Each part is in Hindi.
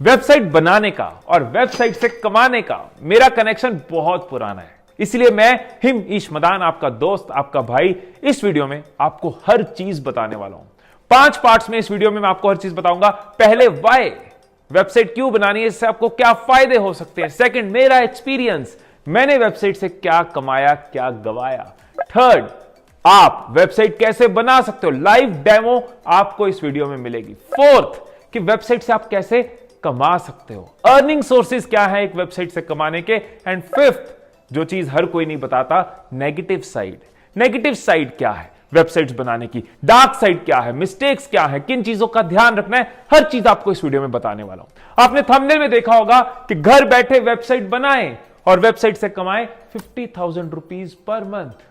वेबसाइट बनाने का और वेबसाइट से कमाने का मेरा कनेक्शन बहुत पुराना है, इसलिए मैं हिम ईश मदान, आपका दोस्त, आपका भाई, इस वीडियो में आपको हर चीज बताने वाला हूं। 5 पार्ट्स में इस वीडियो में मैं आपको हर चीज बताऊंगा। पहले वाई, वेबसाइट क्यों बनानी है, इससे आपको क्या फायदे हो सकते हैं। सेकंड, मेरा एक्सपीरियंस, मैंने वेबसाइट से क्या कमाया, क्या गवाया। थर्ड, आप वेबसाइट कैसे बना सकते हो, लाइव डेमो आपको इस वीडियो में मिलेगी। फोर्थ, कि वेबसाइट से आप कैसे कमा सकते हो, अर्निंग सोर्सेज क्या है एक वेबसाइट से कमाने के। एंड फिफ्थ, जो चीज हर कोई नहीं बताता, नेगेटिव साइड। नेगेटिव साइड क्या है वेबसाइट्स बनाने की, डार्क साइड क्या है, मिस्टेक्स क्या है, किन चीजों का ध्यान रखना है, हर चीज आपको इस वीडियो में बताने वाला हूं। आपने थंबनेल में देखा होगा कि घर बैठे वेबसाइट बनाएं और वेबसाइट से कमाएं 50,000 रुपीज पर मंथ।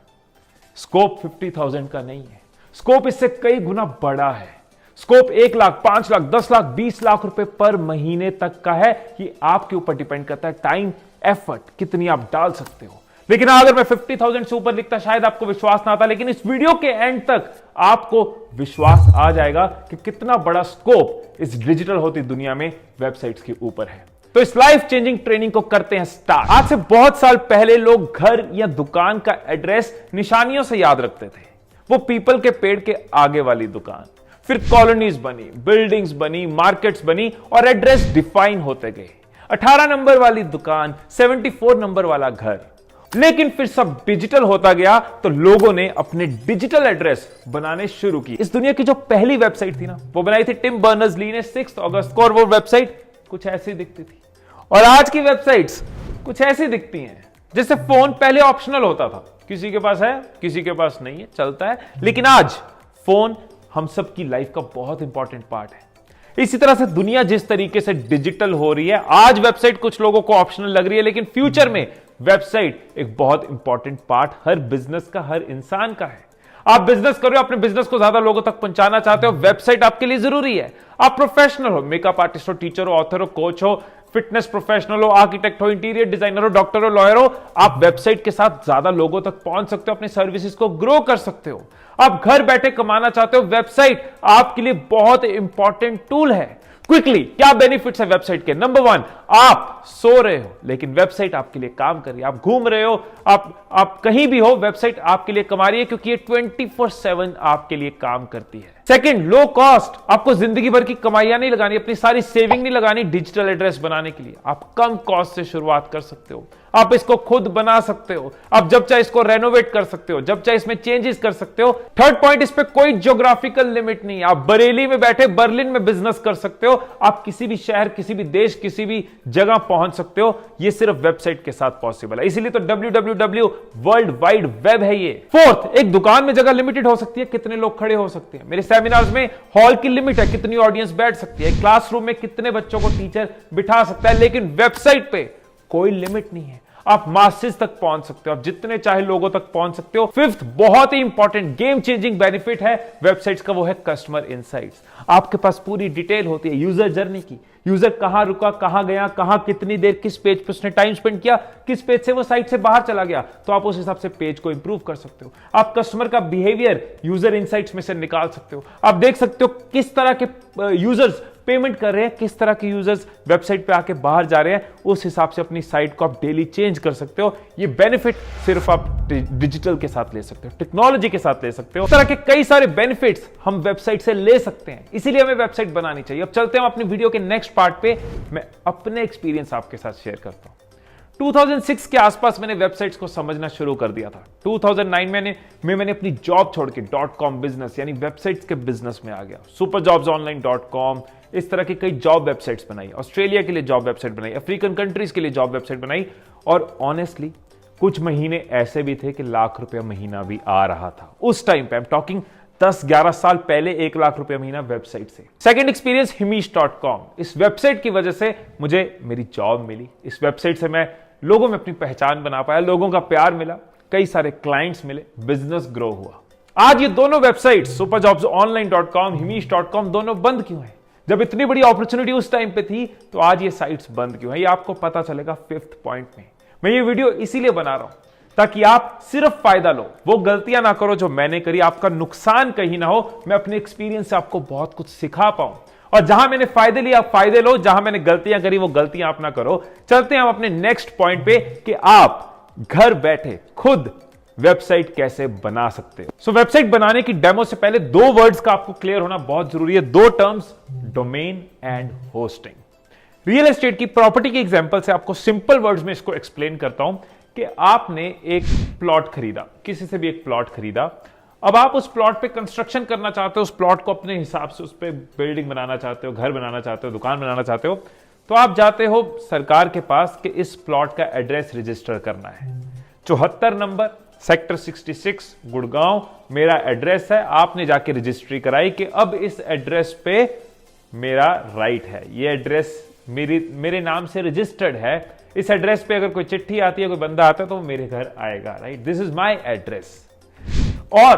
स्कोप 50,000 का नहीं है, स्कोप इससे कई गुना बड़ा है। स्कोप 1 लाख, 5 लाख, 10 लाख, 20 लाख रुपए पर महीने तक का है। ये आपके ऊपर डिपेंड करता है, टाइम, एफर्ट कितनी आप डाल सकते हो। लेकिन अगर मैं 50,000 से ऊपर लिखता शायद आपको विश्वास ना आता, लेकिन इस वीडियो के एंड तक आपको विश्वास आ जाएगा कि कितना बड़ा स्कोप इस डिजिटल होती दुनिया में वेबसाइट्स के ऊपर है। तो इस लाइफ चेंजिंग ट्रेनिंग को करते हैं स्टार्ट। आज से बहुत साल पहले लोग घर या दुकान का एड्रेस निशानियों से याद रखते थे। वो पीपल के पेड़ के आगे वाली दुकान, फिर कॉलोनीज बनी, बिल्डिंग्स बनी, मार्केट्स बनी और एड्रेस डिफाइन होते गए। 18 नंबर वाली दुकान, 74 नंबर वाला घर। लेकिन फिर सब डिजिटल होता गया तो लोगों ने अपने डिजिटल एड्रेस बनाने शुरू की। इस दुनिया की जो पहली वेबसाइट थी ना, वो बनाई थी टिम बर्नर्स-ली ने 6 अगस्त को, और वो वेबसाइट कुछ ऐसी दिखती थी। और आज की वेबसाइट्स कुछ ऐसी दिखती हैं। जैसे फोन पहले ऑप्शनल होता था, किसी के पास है, किसी के पास नहीं है, चलता है। लेकिन आज फोन हम सब की लाइफ का बहुत इंपॉर्टेंट पार्ट है। इसी तरह से दुनिया जिस तरीके से डिजिटल हो रही है, आज वेबसाइट कुछ लोगों को ऑप्शनल लग रही है, लेकिन फ्यूचर में वेबसाइट एक बहुत इंपॉर्टेंट पार्ट हर बिजनेस का, हर इंसान का है। आप बिजनेस कर रहे हो, अपने बिजनेस को ज्यादा लोगों तक पहुंचाना चाहते हो, वेबसाइट आपके लिए जरूरी है। आप प्रोफेशनल हो, मेकअप आर्टिस्ट हो, टीचर हो, ऑथर हो, कोच हो, फिटनेस प्रोफेशनल हो, आर्किटेक्ट हो, इंटीरियर डिजाइनर हो, डॉक्टर हो, लॉयर हो, आप वेबसाइट के साथ ज्यादा लोगों तक पहुंच सकते हो, अपनी सर्विसेज को ग्रो कर सकते हो। आप घर बैठे कमाना चाहते हो, वेबसाइट आपके लिए बहुत इंपॉर्टेंट टूल है। क्विकली, क्या बेनिफिट्स है वेबसाइट के? नंबर 1, आप सो रहे हो लेकिन वेबसाइट आपके लिए काम कर रही है। आप घूम रहे हो, आप कहीं भी हो, वेबसाइट आपके लिए कमा रही है, क्योंकि ये 24/7 आपके लिए काम करती है। Second, low cost. आपको जिंदगी भर की कमाइयां नहीं लगानी, अपनी सारी सेविंग नहीं लगानी डिजिटल एड्रेस बनाने के लिए। आप कम कॉस्ट से शुरुआत कर सकते हो। आप इसको खुद बना सकते हो। आप जब चाहे इसको रेनोवेट कर सकते हो, जब चाहे इसमें चेंजेस कर सकते हो। थर्ड पॉइंट, इस पे कोई ज्योग्राफिकल लिमिट नहीं है। आप बरेली में बैठे बर्लिन में बिजनेस कर सकते हो। आप किसी भी शहर, किसी भी देश, किसी भी जगह पहुंच सकते हो। ये सिर्फ वेबसाइट के साथ पॉसिबल है, इसीलिए तो www वर्ल्ड वाइड वेब है ये। फोर्थ, एक दुकान में जगह लिमिटेड हो सकती है, कितने लोग खड़े हो सकते हैं। मेरे सेमिनार्स में हॉल की लिमिट है, कितनी ऑडियंस बैठ सकती है। क्लासरूम में कितने बच्चों को टीचर बिठा सकता है, लेकिन वेबसाइट पे कोई लिमिट नहीं है। आप मासेस तक पहुंच सकते हो, आप जितने चाहे लोगों तक पहुंच सकते हो। फिफ्थ, बहुत ही इंपॉर्टेंट गेम चेंजिंग बेनिफिट है वेबसाइट्स का, वो है कस्टमर इनसाइट्स। आपके पास पूरी डिटेल होती है यूजर जर्नी की। यूजर कहां रुका, कहां गया, कहां कितनी देर, किस पेज पे उसने टाइम स्पेंड किया, किस पेज से वो साइट से बाहर चला गया, तो आप उस हिसाब से पेज को इंप्रूव कर सकते हो। आप कस्टमर का बिहेवियर यूजर इनसाइट्स में से निकाल सकते हो। आप देख सकते हो किस तरह के यूजर्स पेमेंट कर रहे हैं, किस तरह के यूजर्स वेबसाइट पे आके बाहर जा रहे हैं। उस हिसाब से अपनी साइट को आप डेली चेंज कर सकते हो। ये बेनिफिट सिर्फ आप डिजिटल के साथ ले सकते हो, टेक्नोलॉजी के साथ ले सकते हो। इस तरह के कई सारे बेनिफिट्स हम वेबसाइट से ले सकते हैं, इसीलिए हमें वेबसाइट बनानी चाहिए। अब चलते हैं अपनी वीडियो के नेक्स्ट पार्ट पे। मैं अपने एक्सपीरियंस आपके साथ शेयर करता हूं। 2006 के आसपास मैंने वेबसाइट्स को समझना शुरू कर दिया था। 2009 में मैंने अपनी जॉब छोड़ के .com बिजनेस यानी वेबसाइट्स के बिजनेस में आ गया। superjobsonline.com, इस तरह की कई जॉब वेबसाइट्स बनाई। ऑस्ट्रेलिया के लिए जॉब वेबसाइट बनाई, अफ्रीकन कंट्रीज के लिए जॉब वेबसाइट बनाई। और ऑनेस्टली कुछ महीने ऐसे भी थे कि लाख रुपया महीना भी आ रहा था। उस टाइम पे, आई एम टॉकिंग 10-11 साल पहले, 1 लाख रुपया महीना वेबसाइट से। Second experience, himish.com। इस वेबसाइट की वजह से मुझे मेरी जॉब मिली। इस वेबसाइट से मैं लोगों में अपनी पहचान बना पाया, लोगों का प्यार मिला, कई सारे क्लाइंट्स मिले, बिजनेस ग्रो हुआ। आज ये दोनों वेबसाइट superjobsonline.com, himish.com दोनों बंद क्यों है? जब इतनी बड़ी अपॉर्चुनिटी उस टाइम पे थी, तो आज ये साइट्स बंद क्यों है? ये आपको पता चलेगा 5th पॉइंट में। मैं ये वीडियो इसीलिए बना रहा हूं ताकि आप सिर्फ फायदा लो, वो गलतियां ना करो जो मैंने करी, आपका नुकसान कहीं ना हो। मैं अपने एक्सपीरियंस से आपको बहुत कुछ सिखा पाऊं। और जहां मैंने फायदे लिए आप फायदे लो, जहां मैंने गलतियां करी वो गलतियां आप ना करो। चलते हैं हम अपने नेक्स्ट पॉइंट पे कि आप घर बैठे खुद वेबसाइट कैसे बना सकते हो। सो वेबसाइट बनाने की डेमो से पहले दो वर्ड्स का आपको क्लियर होना बहुत जरूरी है, दो terms, domain and hosting. Real estate की प्रॉपर्टी के एग्जांपल से आपको सिंपल वर्ड्स में इसको एक्सप्लेन करता हूं कि आपने एक प्लॉट खरीदा, किसी से भी एक प्लॉट खरीदा, अब आप उस प्लॉट पे कंस्ट्रक्शन करना चाहते हो, उस प्लॉट को अपने हिसाब से उस पे बिल्डिंग बनाना चाहते हो, घर बनाना चाहते हो, दुकान बनाना चाहते हो, तो आप जाते हो सरकार के पास कि इस प्लॉट का एड्रेस रजिस्टर करना है। 74 नंबर सेक्टर 66 गुड़गांव मेरा एड्रेस है। आपने जाके रजिस्ट्री कराई कि अब इस एड्रेस पे मेरा राइट है, ये एड्रेस मेरे नाम से रजिस्टर्ड है, इस एड्रेस पे अगर कोई चिट्ठी आती है, कोई बंदा आता है तो वो मेरे घर आएगा, right, this is my address. और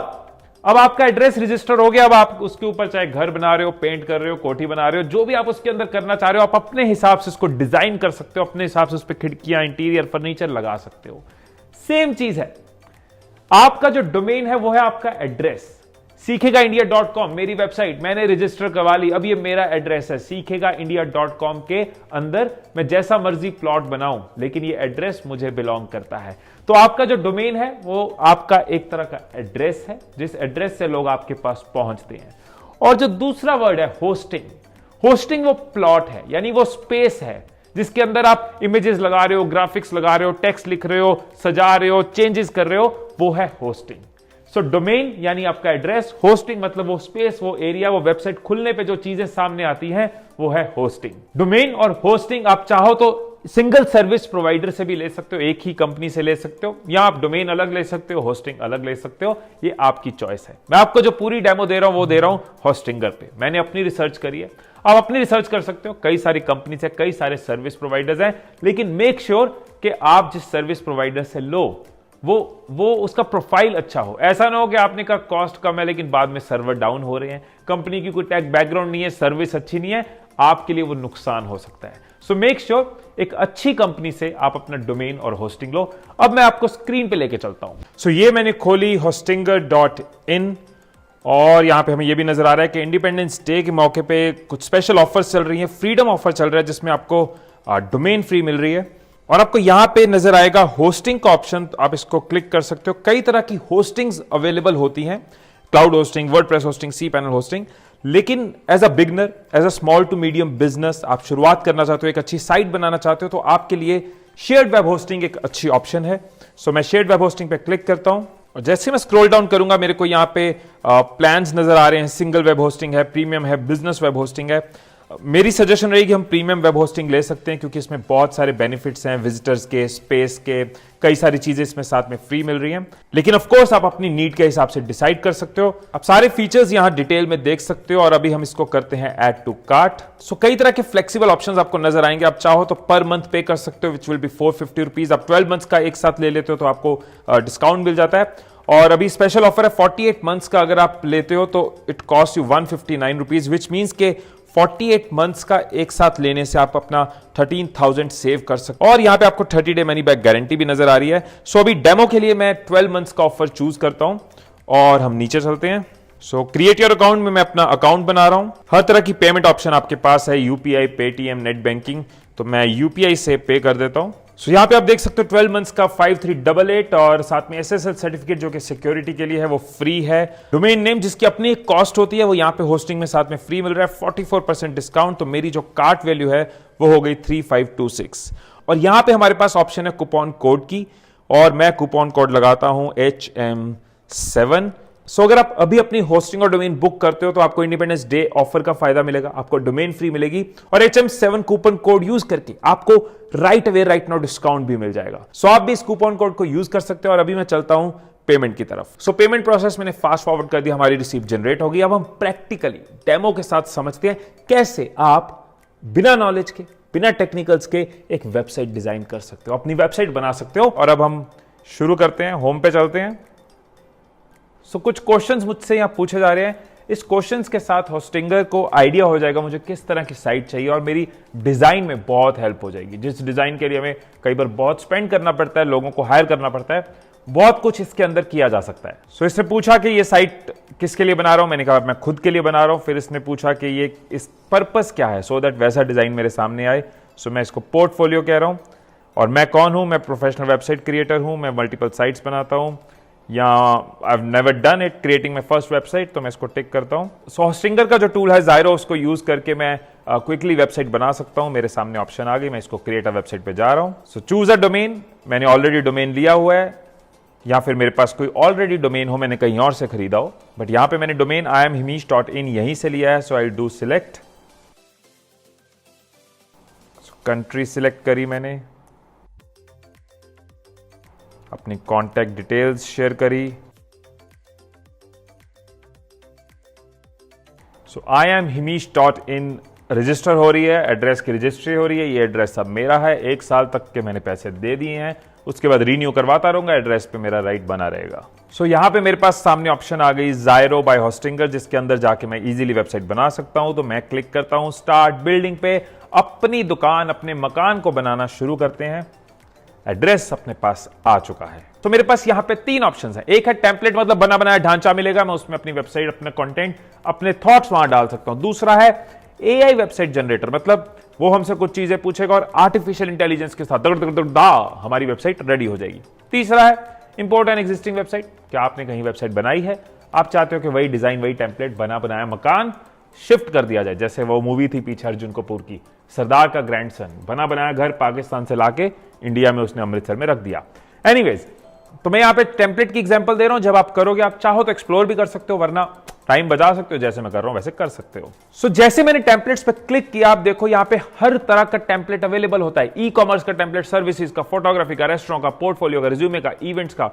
अब आपका एड्रेस रजिस्टर हो गया, अब आप उसके ऊपर चाहे घर बना रहे हो, पेंट कर रहे हो, कोठी बना रहे हो, जो भी आप उसके अंदर करना चाह रहे हो, आप अपने हिसाब से उसको डिजाइन कर सकते हो, अपने हिसाब से उस पर खिड़कियां, इंटीरियर, फर्नीचर लगा सकते हो। सेम चीज है, आपका जो डोमेन है वो है आपका एड्रेस। सीखेगाindia.com मेरी वेबसाइट, मैंने रजिस्टर करवा ली, अब ये मेरा एड्रेस है। सीखेगाindia.com के अंदर मैं जैसा मर्जी प्लॉट बनाऊं, लेकिन ये एड्रेस मुझे बिलोंग करता है। तो आपका जो डोमेन है वो आपका एक तरह का एड्रेस है, जिस एड्रेस से लोग आपके पास पहुंचते हैं। और जो दूसरा वर्ड है होस्टिंग, होस्टिंग वो प्लॉट है, यानी वो स्पेस है जिसके अंदर आप इमेजेस लगा रहे हो, ग्राफिक्स लगा रहे हो, टेक्स्ट लिख रहे हो, सजा रहे हो, चेंजेस कर रहे हो, वो है होस्टिंग। सो डोमेन यानी आपका एड्रेस, होस्टिंग मतलब वो स्पेस, वो एरिया, वो वेबसाइट खुलने पे जो चीजें सामने आती हैं वो है होस्टिंग। डोमेन और होस्टिंग आप चाहो तो सिंगल सर्विस प्रोवाइडर से भी ले सकते हो, एक ही कंपनी से ले सकते हो, या आप डोमेन अलग ले सकते हो, होस्टिंग अलग ले सकते हो, ये आपकी चॉइस है। मैं आपको जो पूरी डेमो दे रहा हूं वो दे रहा हूं होस्टिंगर पे, मैंने अपनी रिसर्च करी है, आप अपनी रिसर्च कर सकते हो। कई सारी कंपनी से, कई सारे सर्विस प्रोवाइडर्स हैं, लेकिन मेक श्योर कि आप जिस सर्विस प्रोवाइडर से लो वो उसका प्रोफाइल अच्छा हो। ऐसा ना हो कि आपने कहा कॉस्ट कम है लेकिन बाद में सर्वर डाउन हो रहे हैं, कंपनी की कोई टेक बैकग्राउंड नहीं है, सर्विस अच्छी नहीं है, आपके लिए वो नुकसान हो सकता है। सो मेक श्योर एक अच्छी कंपनी से आप अपना डोमेन और होस्टिंग लो। अब मैं आपको स्क्रीन पे लेके चलता हूं। सो ये मैंने खोली hostinger.in और यहां पे हमें ये भी नजर आ रहा है कि इंडिपेंडेंस डे के मौके पे कुछ स्पेशल ऑफर्स चल रही हैं, फ्रीडम ऑफर चल रहा है जिसमें आपको डोमेन फ्री मिल रही है। और आपको यहां पे नजर आएगा होस्टिंग का ऑप्शन, तो आप इसको क्लिक कर सकते हो। कई तरह की होस्टिंग्स अवेलेबल होती हैं, cloud hosting, WordPress hosting, cPanel hosting, लेकिन as a beginner, as a small to medium business, आप शुरुआत करना चाहते हो, एक अच्छी साइट बनाना चाहते हो, तो आपके लिए शेयर्ड वेब होस्टिंग एक अच्छी ऑप्शन है। सो मैं शेयर्ड वेब होस्टिंग पे क्लिक करता हूं और जैसे मैं स्क्रॉल डाउन करूंगा मेरे को यहां पे प्लान्स नजर आ रहे हैं, सिंगल वेब होस्टिंग है, प्रीमियम है, बिजनेस वेब होस्टिंग है। मेरी सजेशन रहेगी हम प्रीमियम वेब होस्टिंग ले सकते हैं क्योंकि इसमें बहुत सारे बेनिफिट्स हैं, विजिटर्स के, स्पेस के, कई सारी चीजें इसमें साथ में फ्री मिल रही हैं। लेकिन ऑफ कोर्स आप अपनी नीड के हिसाब से डिसाइड कर सकते हो। आप सारे फीचर्स यहां डिटेल में देख सकते हो और अभी हम इसको करते हैं ऐड टू कार्ट। सो कई तरह के फ्लेक्सिबल ऑप्शंस आपको नजर आएंगे। आप चाहो तो पर मंथ पे कर सकते हो, विच विल बी 450 रुपीज। आप 12 मंथ्स का एक साथ ले लेते हो तो आपको डिस्काउंट मिल जाता है। और अभी स्पेशल ऑफर है 48 मंथ्स का, अगर आप लेते हो तो it cost you 159 rupees, which means के 48 मंथ्स का एक साथ लेने से आप अपना 13,000 सेव कर सकते हो। और यहां पे आपको 30 डे मनी बैक गारंटी भी नजर आ रही है। सो अभी डेमो के लिए मैं 12 मंथ्स का ऑफर चूज करता हूं और हम नीचे चलते हैं। सो क्रिएट योर अकाउंट में मैं अपना अकाउंट बना रहा हूं। हर तरह की पेमेंट ऑप्शन आपके पास है, यूपीआई, पेटीएम, नेट बैंकिंग, तो मैं यूपीआई से पे कर देता हूं। सो यहां पे आप देख सकते हो 12 मंथ्स का 5388 और साथ में एसएसएल सर्टिफिकेट जो कि सिक्योरिटी के लिए है वो फ्री है। डोमेन नेम जिसकी अपनी एक कॉस्ट होती है वो यहां पे होस्टिंग में साथ में फ्री मिल रहा है, 44% डिस्काउंट। तो मेरी जो कार्ट वैल्यू है वो हो गई 3526। और यहां पे हमारे पास ऑप्शन है कूपन कोड की और मैं कूपन कोड लगाता हूं HM7। सो अगर आप अभी अपनी होस्टिंग और डोमेन बुक करते हो तो आपको इंडिपेंडेंस डे ऑफर का फायदा मिलेगा, आपको डोमेन फ्री मिलेगी और HM7 कूपन कोड यूज करके आपको right away right now discount भी मिल जाएगा। सो आप भी इस कूपन कोड को यूज कर सकते हो। और अभी मैं चलता हूं पेमेंट की तरफ। सो पेमेंट प्रोसेस मैंने फास्ट फॉरवर्ड कर दिया, हमारी रिसीप्ट जनरेट होगी। अब हम प्रैक्टिकली डेमो के साथ समझते हैं कैसे आप बिना नॉलेज के, बिना टेक्निकल्स के एक वेबसाइट डिजाइन कर सकते हो, अपनी वेबसाइट बना सकते हो। और अब हम शुरू करते हैं, होम पे चलते हैं। सो कुछ क्वेश्चंस मुझसे यहां पूछे जा रहे हैं। इस क्वेश्चंस के साथ होस्टिंगर को आइडिया हो जाएगा मुझे किस तरह की साइट चाहिए और मेरी डिजाइन में बहुत हेल्प हो जाएगी। जिस डिजाइन के लिए हमें कई बार बहुत स्पेंड करना पड़ता है, लोगों को हायर करना पड़ता है, बहुत कुछ इसके अंदर किया जा सकता है। सो इसने पूछा कि ये साइट किसके लिए बना रहा हूं, मैंने कहा मैं खुद के लिए बना रहा हूं। फिर इसने पूछा कि ये इस पर्पस क्या है, सो दैट वैसा डिजाइन मेरे सामने आए। सो मैं इसको पोर्टफोलियो कह रहा हूं। और मैं कौन हूं, मैं प्रोफेशनल वेबसाइट क्रिएटर हूं, मैं मल्टीपल साइट्स बनाता हूं, या I have never done it creating my first website, तो मैं इसको टिक करता हूं। सो होस्टिंगर का जो टूल है ज़ायरो, उसको यूज करके मैं क्विकली वेबसाइट बना सकता हूं। मेरे सामने ऑप्शन आ गई, मैं इसको क्रिएट अ वेबसाइट पे जा रहा हूं। सो चूज अ डोमेन, मैंने ऑलरेडी डोमेन लिया हुआ है, या फिर मेरे पास कोई ऑलरेडी डोमेन हो, मैंने कहीं और से खरीदा हो, बट यहां पे मैंने डोमेन IamHimish.in यहीं से लिया है। So I do select, country select करी मैंने, अपनी कॉन्टैक्ट डिटेल्स शेयर करी। सो IamHimish.in रजिस्टर हो रही है, एड्रेस की रजिस्ट्री हो रही है। ये एड्रेस अब मेरा है, 1 साल तक के मैंने पैसे दे दिए हैं, उसके बाद रीन्यू करवाता रहूंगा, एड्रेस पे मेरा राइट बना रहेगा। सो यहां पे मेरे पास सामने ऑप्शन आ गई ज़ायरो बाय होस्टिंगर, जिसके अंदर जाके मैं इजीली वेबसाइट बना सकता हूं। तो मैं क्लिक करता हूं स्टार्ट बिल्डिंग पे, अपनी दुकान, अपने मकान को बनाना शुरू करते हैं। एड्रेस अपने पास आ चुका है। तो मेरे पास यहां पे 3 ऑप्शंस हैं। एक है टेम्पलेट, मतलब बना बनाया ढांचा मिलेगा, मैं उसमें अपनी वेबसाइट, अपने कंटेंट, अपने थॉट्स वहां डाल सकता हूं। दूसरा है AI वेबसाइट जनरेटर, मतलब वो हमसे कुछ चीजें पूछेगा और आर्टिफिशियल इंटेलिजेंस के साथ दगड़ हमारी वेबसाइट रेडी हो जाएगी। तीसरा है इंपोर्ट एन एग्जिस्टिंग वेबसाइट, क्या आपने कहीं वेबसाइट बनाई है, आप चाहते हो कि वही डिजाइन, वही टेम्पलेट, बना बनाया मकान शिफ्ट कर दिया जाए। जैसे वो मूवी थी पीछे अर्जुन कपूर की, सरदार का ग्रैंडसन, बना बनाया घर पाकिस्तान से लाके इंडिया में उसने अमृतसर में रख दिया। एनीवेज, तो मैं यहां पे टेम्पलेट की एग्जांपल दे रहा हूं। जब आप करोगे, आप चाहो तो एक्सप्लोर भी कर सकते हो, वरना टाइम बचा सकते हो, जैसे मैं कर रहा हूं वैसे कर सकते हो। सो जैसे मैंने टेम्पलेट्स पे क्लिक किया, आप देखो यहां पे हर तरह का टेम्पलेट अवेलेबल होता है। ई कॉमर्स का टेम्पलेट, सर्विसेज का, फोटोग्राफी का, रेस्टोरेंट का, पोर्टफोलियो का, रिज्यूमे का, इवेंट्स का,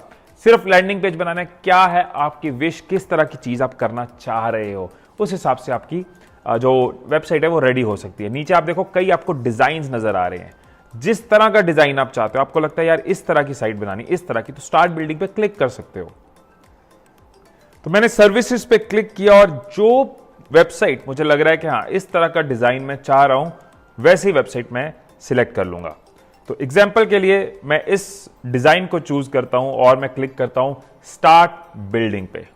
सिर्फ लैंडिंग पेज बनाना है। क्या है आपकी विश, किस तरह की चीज आप करना चाह रहे हो, उस हिसाब से आपकी जो वेबसाइट है वो रेडी हो सकती है। नीचे आप देखो कई आपको डिजाइन नजर आ रहे हैं, जिस तरह का डिजाइन आप चाहते हो, आपको लगता है यार इस तरह की साइट बनानी, इस तरह की, तो स्टार्ट बिल्डिंग पे क्लिक कर सकते हो। तो मैंने सर्विसेज पे क्लिक किया और जो वेबसाइट मुझे लग रहा है कि हाँ इस तरह का डिजाइन मैं चाह रहा हूं, वैसी वेबसाइट मैं सिलेक्ट कर लूंगा। तो एग्जांपल के लिए मैं इस डिजाइन को चूज करता हूं और मैं क्लिक करता हूं स्टार्ट बिल्डिंग पे।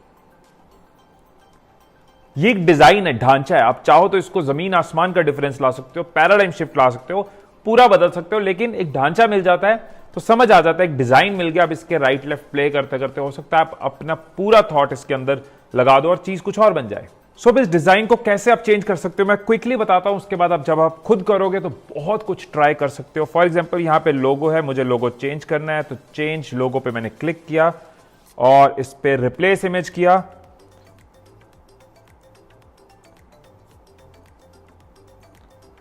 ये एक डिजाइन है, ढांचा है, आप चाहो तो इसको जमीन आसमान का डिफरेंस ला सकते हो, पैराडाइम शिफ्ट ला सकते हो, पूरा बदल सकते हो, लेकिन एक ढांचा मिल जाता है तो समझ आ जाता है, एक डिजाइन मिल गया। अब इसके राइट लेफ्ट प्ले करते करते हो सकता है आप अपना पूरा थॉट इसके अंदर लगा दो और चीज कुछ और बन जाए। सो अब इस डिजाइन को कैसे आप चेंज कर सकते हो मैं क्विकली बताता हूं, उसके बाद आप जब आप खुद करोगे तो बहुत कुछ ट्राई कर सकते हो। फॉर एग्जाम्पल यहां पे लोगो है, मुझे लोगो चेंज करना है, तो चेंज लोगो पे मैंने क्लिक किया और इस पे रिप्लेस इमेज किया।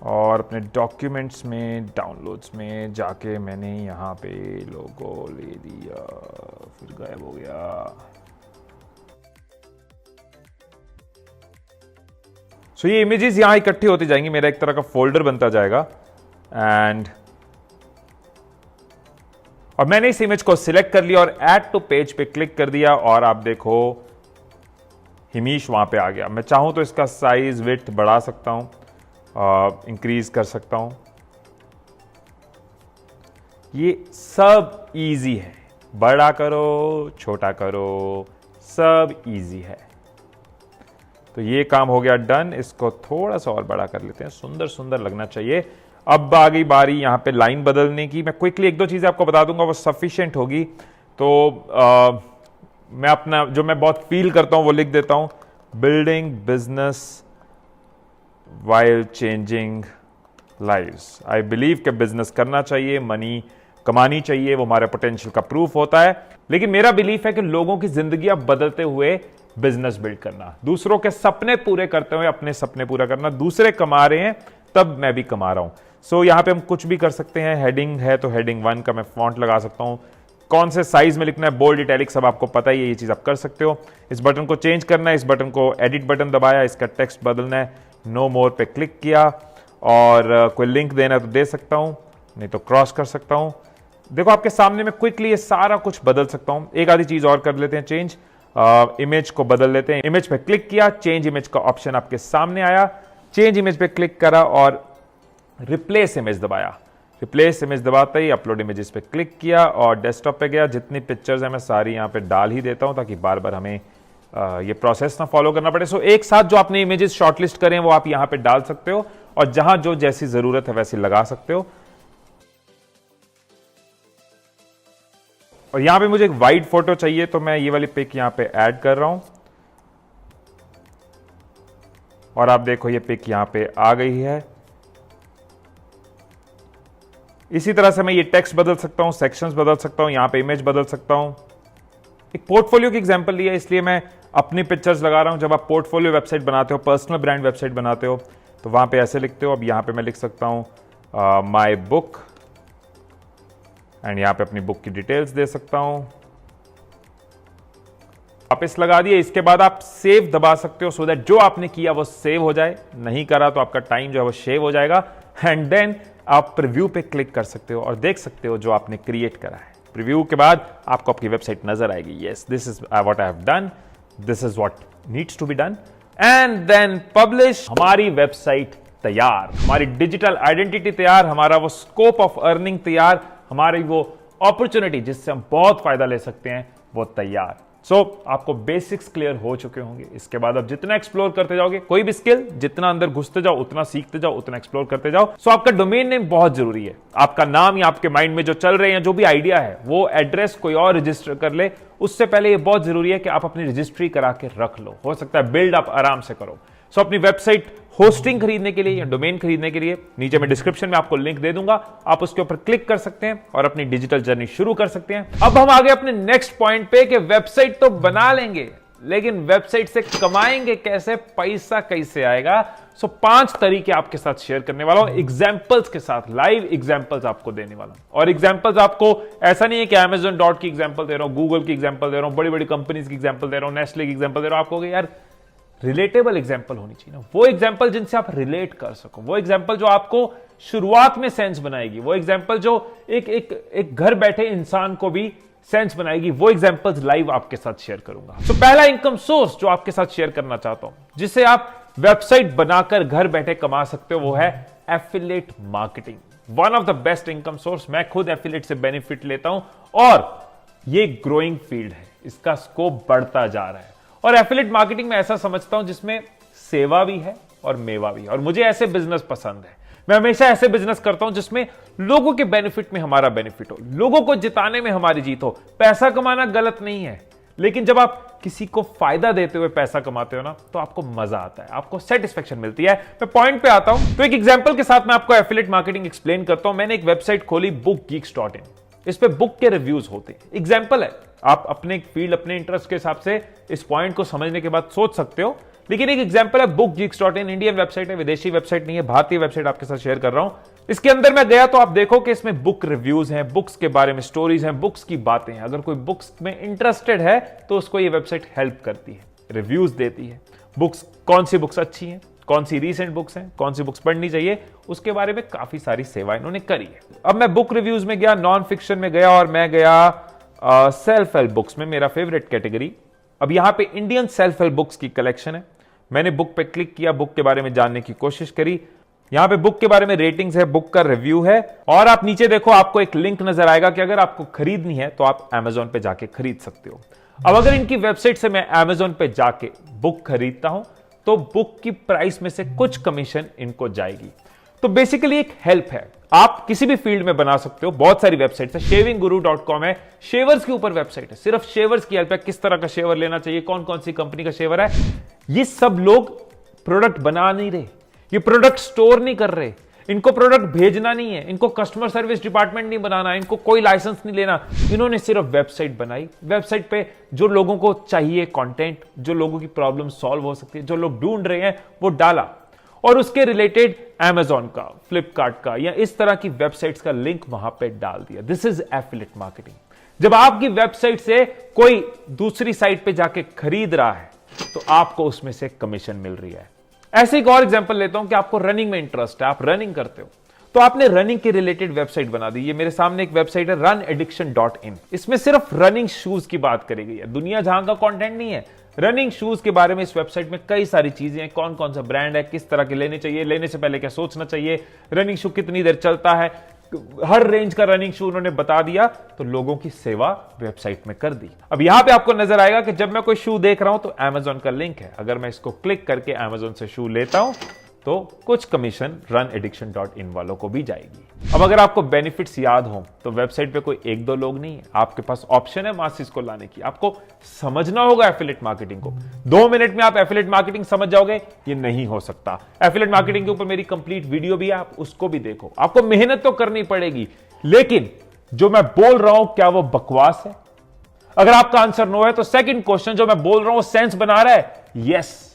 और अपने डॉक्यूमेंट्स में, डाउनलोड्स में जाके मैंने यहां पे लोगो ले दिया, फिर गायब हो गया। सो ये इमेजेस यहां इकट्ठी होती जाएंगी, मेरा एक तरह का फोल्डर बनता जाएगा। एंड और मैंने इस इमेज को सिलेक्ट कर लिया और ऐड टू पेज पे क्लिक कर दिया और आप देखो हिमीश वहां पे आ गया। मैं चाहूं तो इसका साइज विड्थ बढ़ा सकता हूं, इंक्रीज कर सकता हूं। ये सब इजी है, बड़ा करो छोटा करो, सब इजी है। तो ये काम हो गया डन। इसको थोड़ा सा और बड़ा कर लेते हैं, सुंदर सुंदर लगना चाहिए। अब आ गई बारी यहां पे लाइन बदलने की। मैं क्विकली एक दो चीजें आपको बता दूंगा, वो सफिशिएंट होगी। तो मैं अपना जो मैं बहुत फील करता हूं वो लिख देता हूं, building business while changing lives. I believe कि बिजनेस करना चाहिए, मनी कमानी चाहिए, वो हमारे पोटेंशियल का प्रूफ होता है। लेकिन मेरा बिलीफ है कि लोगों की जिंदगियां बदलते हुए बिजनेस बिल्ड करना, दूसरों के सपने पूरे करते हुए अपने सपने पूरा करना। दूसरे कमा रहे हैं तब मैं भी कमा रहा हूं। सो यहां पे हम कुछ भी कर सकते हैं। हेडिंग है तो हेडिंग 1 का मैं फॉन्ट लगा सकता हूं, कौन से साइज में लिखना है, बोल्ड, इटैलिक, सब आपको पता ही है, ये चीज आप कर सकते हो। इस बटन को चेंज करना है, इस बटन को एडिट बटन दबाया, इसका टेक्स्ट बदलना है, नो मोर पे क्लिक किया और कोई लिंक देना है तो दे सकता हूं, नहीं तो क्रॉस कर सकता हूं। देखो आपके सामने में क्विकली ये सारा कुछ बदल सकता हूं। एक आधी चीज और कर लेते हैं चेंज, इमेज को बदल लेते हैं। इमेज पे क्लिक किया, चेंज इमेज का ऑप्शन आपके सामने आया, चेंज इमेज पे क्लिक करा और रिप्लेस इमेज दबाया। रिप्लेस इमेज दबाते ही अपलोड इमेजेस पे क्लिक किया और डेस्कटॉप पे गया। जितनी पिक्चर्स हैं मैं सारी यहाँ पे डाल ही देता हूँ ताकि बार बार हमें ये प्रोसेस ना फॉलो करना पड़े। सो एक साथ जो आपने इमेजेस शॉर्टलिस्ट करें वो आप यहाँ पे डाल सकते हो और जहां जो जैसी जरूरत है वैसी लगा सकते हो। और यहां पे मुझे एक वाइड फोटो चाहिए तो मैं ये वाली पिक यहां पे ऐड कर रहा हूं और आप देखो ये पिक यहां पे आ गई है। इसी तरह से मैं ये टेक्स्ट बदल सकता हूं, सेक्शंस बदल सकता हूं, यहां पे इमेज बदल सकता हूं। एक पोर्टफोलियो की एग्जांपल लिया इसलिए मैं अपनी पिक्चर्स लगा रहा हूं। जब आप पोर्टफोलियो वेबसाइट बनाते हो, पर्सनल ब्रांड वेबसाइट बनाते हो तो वहां पे ऐसे लिखते हो। अब यहां पे मैं लिख सकता हूं माय बुक एंड यहां पे अपनी बुक की डिटेल्स दे सकता हूं। वापस लगा दिए। इसके बाद आप सेव दबा सकते हो सो दैट जो आपने किया वो सेव हो जाए। नहीं करा तो आपका टाइम जो है वो सेव हो जाएगा एंड देन आप प्रीव्यू पे क्लिक कर सकते हो और देख सकते हो जो आपने क्रिएट करा है। प्रीव्यू के बाद आपको आपकी वेबसाइट नजर आएगी। Yes, this is what I have done, this is what needs to be done and then publish. हमारी वेबसाइट तैयार, हमारी डिजिटल आइडेंटिटी तैयार, हमारा वो स्कोप ऑफ अर्निंग तैयार, हमारी वो अपॉर्चुनिटी जिससे हम बहुत फायदा ले सकते हैं वो तैयार। सो आपको बेसिक्स क्लियर हो चुके होंगे। इसके बाद आप जितना एक्सप्लोर करते जाओगे, कोई भी स्किल जितना अंदर घुसते जाओ उतना सीखते जाओ, उतना एक्सप्लोर करते जाओ। सो आपका डोमेन नेम बहुत जरूरी है। आपका नाम या आपके माइंड में जो चल रहे हैं, जो भी आइडिया है, वो एड्रेस कोई और रजिस्टर कर ले। उससे पहले ये बहुत जरूरी है कि आप अपनी रजिस्ट्री करा के रख लो। हो सकता है बिल्ड आप आराम से करो। सो अपनी वेबसाइट होस्टिंग खरीदने के लिए या डोमेन खरीदने के लिए नीचे मैं डिस्क्रिप्शन में आपको लिंक दे दूंगा, आप उसके ऊपर क्लिक कर सकते हैं और अपनी डिजिटल जर्नी शुरू कर सकते हैं। अब हम आगे अपने नेक्स्ट पॉइंट पे कि वेबसाइट तो बना लेंगे लेकिन वेबसाइट से कमाएंगे कैसे, पैसा कैसे आएगा। सो 5 तरीके आपके साथ शेयर करने वाला हूं, एग्जांपल्स के साथ, लाइव एग्जांपल्स आपको देने वाला हूं। और एग्जांपल्स आपको ऐसा नहीं है कि Amazon डॉट की एग्जांपल दे रहा हूं, गूगल की एग्जांपल दे रहा हूं, बड़ी बड़ी कंपनीज की एग्जांपल दे रहा हूं, नेस्ले की एग्जांपल दे रहा हूं। आपको यार रिलेटेबल एग्जांपल होनी चाहिए ना, वो एग्जांपल जिनसे आप रिलेट कर सको, वो एग्जांपल जो आपको शुरुआत में सेंस बनाएगी, वो एग्जांपल जो एक घर बैठे इंसान को भी सेंस बनाएगी। वो एग्जांपल्स लाइव आपके साथ शेयर करूंगा। तो पहला इनकम सोर्स जो आपके साथ शेयर करना चाहता हूं, जिससे आप वेबसाइट बनाकर घर बैठे कमा सकते हो, वो है affiliate marketing. One of the best income source. मैं खुद एफिलिएट से बेनिफिट लेता हूं और ये ग्रोइंग फील्ड है, इसका स्कोप बढ़ता जा रहा है। और एफिलिएट मार्केटिंग में ऐसा समझता हूं जिसमें सेवा भी है और मेवा भी है, और मुझे ऐसे बिजनेस पसंद है। मैं हमेशा ऐसे बिजनेस करता हूं जिसमें लोगों के बेनिफिट में हमारा बेनिफिट हो, लोगों को जिताने में हमारी जीत हो। पैसा कमाना गलत नहीं है, लेकिन जब आप किसी को फायदा देते हुए पैसा कमाते हो ना, तो आपको मजा आता है, आपको सेटिस्फेक्शन मिलती है। मैं पॉइंट पे आता हूं, तो एक एग्जांपल के साथ मैं आपको एफिलिएट मार्केटिंग एक्सप्लेन करता हूं। मैंने एक वेबसाइट खोली bookgeeks.in, इस पे बुक के रिव्यूज होते हैं। एग्जांपल है, आप अपने फील्ड, अपने इंटरेस्ट के हिसाब से इस पॉइंट को समझने के बाद सोच सकते हो, लेकिन एक एग्जांपल है bookgeeks.in। इंडियन वेबसाइट है, विदेशी वेबसाइट नहीं है, भारतीय वेबसाइट आपके साथ शेयर कर रहा हूं। इसके अंदर मैं गया तो आप देखो कि इसमें बुक रिव्यूज हैं, बुक्स के बारे में स्टोरीज हैं, बुक्स की बातें हैं। अगर कोई बुक्स में इंटरेस्टेड है तो उसको ये वेबसाइट हेल्प करती है, रिव्यूज देती है। बुक्स, कौन सी बुक्स अच्छी हैं, कौन सी रीसेंट बुक्स हैं, कौन सी बुक्स पढ़नी चाहिए, उसके बारे में काफी सारी सेवा इन्होंने करी है। अब मैं बुक रिव्यूज में गया, नॉन फिक्शन में गया और मैं गया सेल्फ हेल्प बुक्स में, मेरा फेवरेट कैटेगरी। अब यहां पे इंडियन सेल्फ हेल्प बुक्स की कलेक्शन है। मैंने बुक पे क्लिक किया, बुक के बारे में जानने की कोशिश करी। यहां पे बुक के बारे में रेटिंग्स है, बुक का रिव्यू है, और आप नीचे देखो आपको एक लिंक नजर आएगा कि अगर आपको खरीदनी है तो आप Amazon पे जाके खरीद सकते हो। अब अगर इनकी वेबसाइट से मैं Amazon पे जाके बुक खरीदता हूं तो बुक की प्राइस में से कुछ कमीशन इनको जाएगी। तो बेसिकली एक हेल्प है, आप किसी भी फील्ड में बना सकते हो। बहुत सारी वेबसाइट्स है, shaving-guru.com है, शेवर्स के ऊपर वेबसाइट है, सिर्फ शेवर्स की हेल्प है, किस तरह का शेवर लेना चाहिए, कौन कौन सी कंपनी का शेवर है। ये सब लोग प्रोडक्ट बना नहीं रहे, ये प्रोडक्ट स्टोर नहीं कर रहे, इनको प्रोडक्ट भेजना नहीं है, इनको कस्टमर सर्विस डिपार्टमेंट नहीं बनाना, इनको कोई लाइसेंस नहीं लेना। इन्होंने सिर्फ वेबसाइट बनाई, वेबसाइट पे जो लोगों को चाहिए कंटेंट, जो लोगों की प्रॉब्लम सॉल्व हो सकती है, जो लोग ढूंढ रहे हैं, वो डाला, और उसके रिलेटेड Amazon का, फ्लिपकार्ट का या इस तरह की वेबसाइट्स का लिंक वहां पे डाल दिया। This is affiliate marketing. जब आपकी वेबसाइट से कोई दूसरी साइट पे जाके खरीद रहा है तो आपको उसमें से कमीशन मिल रही है। ऐसे एक और एग्जांपल लेता हूं कि आपको रनिंग में इंटरेस्ट है, आप रनिंग करते हो, तो आपने रनिंग के रिलेटेड वेबसाइट बना दी। ये मेरे सामने एक वेबसाइट है runaddiction.in, इसमें सिर्फ रनिंग शूज की बात करी गई है, दुनिया जहां का कंटेंट नहीं है। रनिंग शूज के बारे में इस वेबसाइट में कई सारी चीजें हैं, कौन कौन सा ब्रांड है, किस तरह के लेने चाहिए, लेने से पहले क्या सोचना चाहिए, रनिंग शू कितनी देर चलता है, हर रेंज का रनिंग शू उन्होंने बता दिया, तो लोगों की सेवा वेबसाइट में कर दी। अब यहां पे आपको नजर आएगा कि जब मैं कोई शू देख रहा हूं तो Amazon का लिंक है, अगर मैं इसको क्लिक करके Amazon से शू लेता हूं तो कुछ कमीशन runaddiction.in वालों को भी जाएगी। अब अगर आपको बेनिफिट्स याद हो तो वेबसाइट पे कोई एक दो लोग नहीं है, आपके पास ऑप्शन है मासिस को लाने की। आपको समझना होगा एफिलिएट मार्केटिंग को। 2 मिनट में आप एफिलिएट मार्केटिंग समझ जाओगे, ये नहीं हो सकता। एफिलिएट मार्केटिंग के ऊपर मेरी कंप्लीट वीडियो भी है, आप उसको भी देखो। आपको मेहनत तो करनी पड़ेगी, लेकिन जो मैं बोल रहा हूं क्या वो बकवास है? अगर आपका आंसर नो है तो सेकंड क्वेश्चन, जो मैं बोल रहा हूं सेंस बना रहा है? यस।